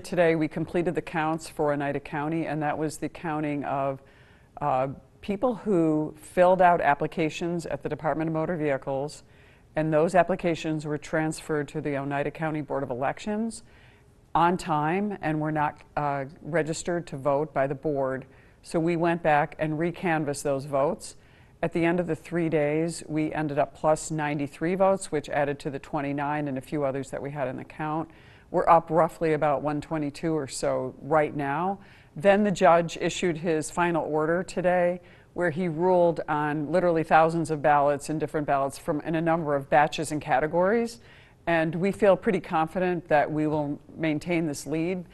Today we completed the counts for Oneida County, and that was the counting of people who filled out applications at the Department of Motor Vehicles, and those applications were transferred to the Oneida County Board of Elections on time and were not registered to vote by the board. So we went back and recanvassed those votes. At the end of the 3 days, we ended up plus 93 votes, which added to the 29 and a few others that we had in the count. We're up roughly about 122 or so right now. Then the judge issued his final order today, where he ruled on literally thousands of ballots and different ballots in a number of batches and categories. And we feel pretty confident that we will maintain this lead.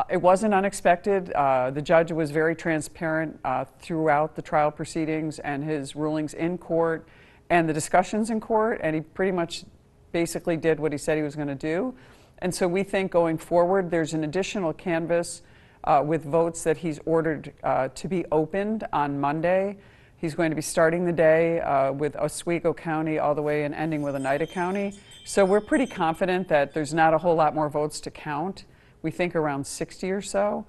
It wasn't unexpected. The judge was very transparent throughout the trial proceedings and his rulings in court and the discussions in court, and he pretty much basically did what he said he was going to do. And so we think going forward, there's an additional canvass with votes that he's ordered to be opened on Monday. He's going to be starting the day with Oswego County all the way and ending with Oneida County. So we're pretty confident that there's not a whole lot more votes to count. We think around 60 or so.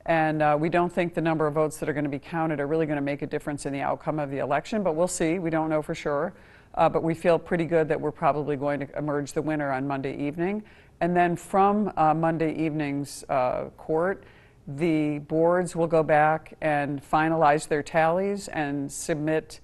And we don't think the number of votes that are going to be counted are really going to make a difference in the outcome of the election, but we'll see. We don't know for sure. But we feel pretty good that we're probably going to emerge the winner on Monday evening. And then from Monday evening's court, the boards will go back and finalize their tallies and submit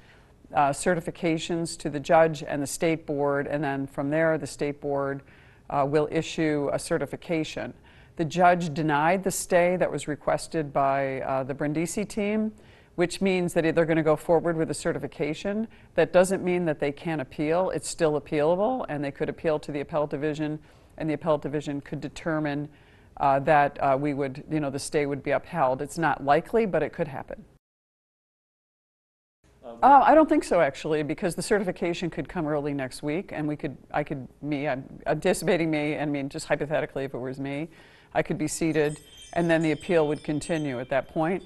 certifications to the judge and the state board. And then from there, the state board will issue a certification. The judge denied the stay that was requested by the Brindisi team, which means that they're going to go forward with a certification. That doesn't mean that they can't appeal. It's still appealable, and they could appeal to the appellate division, and the appellate division could determine that the stay would be upheld. It's not likely, but it could happen. I don't think so, actually, because the certification could come early next week, and I'm anticipating me, I mean, just hypothetically, if it was me, I could be seated, and then the appeal would continue at that point.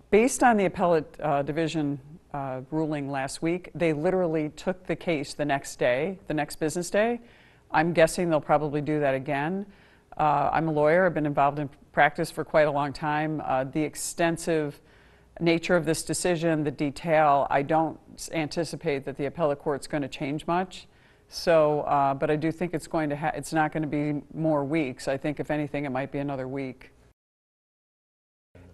Based on the appellate division ruling last week, they literally took the case the next day, the next business day. I'm guessing they'll probably do that again. I'm a lawyer. I've been involved in practice for quite a long time. The extensive nature of this decision, the detail, I don't anticipate that the appellate court's going to change much. So, but I do think it's not going to be more weeks. I think, if anything, it might be another week.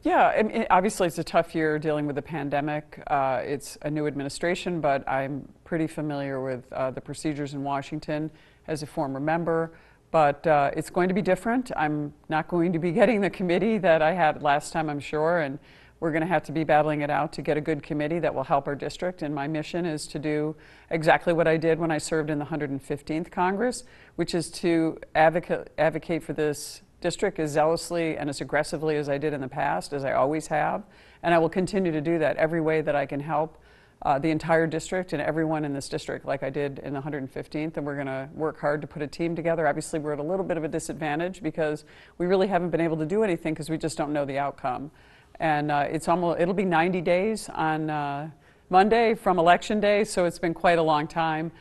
Yeah, I mean, obviously it's a tough year dealing with the pandemic. It's a new administration, but I'm pretty familiar with the procedures in Washington as a former member. But it's going to be different. I'm not going to be getting the committee that I had last time, I'm sure, and we're going to have to be battling it out to get a good committee that will help our district. And my mission is to do exactly what I did when I served in the 115th Congress, which is to advocate for this district as zealously and as aggressively as I did in the past, as I always have. And I will continue to do that every way that I can help the entire district and everyone in this district, like I did in the 115th. And we're going to work hard to put a team together. Obviously, we're at a little bit of a disadvantage because we really haven't been able to do anything because we just don't know the outcome. And it'll be 90 days on Monday from Election Day, so it's been quite a long time.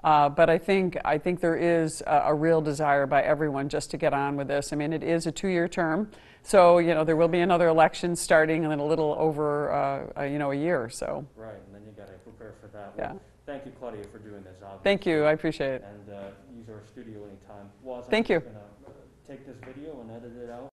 But I think there is a real desire by everyone just to get on with this. I mean, it is a 2-year term, so there will be another election starting in a little over a year or so. Right, and then you got to prepare for that. Yeah. Well, thank you, Claudia, for doing this. Obviously. Thank you, I appreciate it. And use our studio anytime. Well, thank you. I'm going to take this video and edit it out.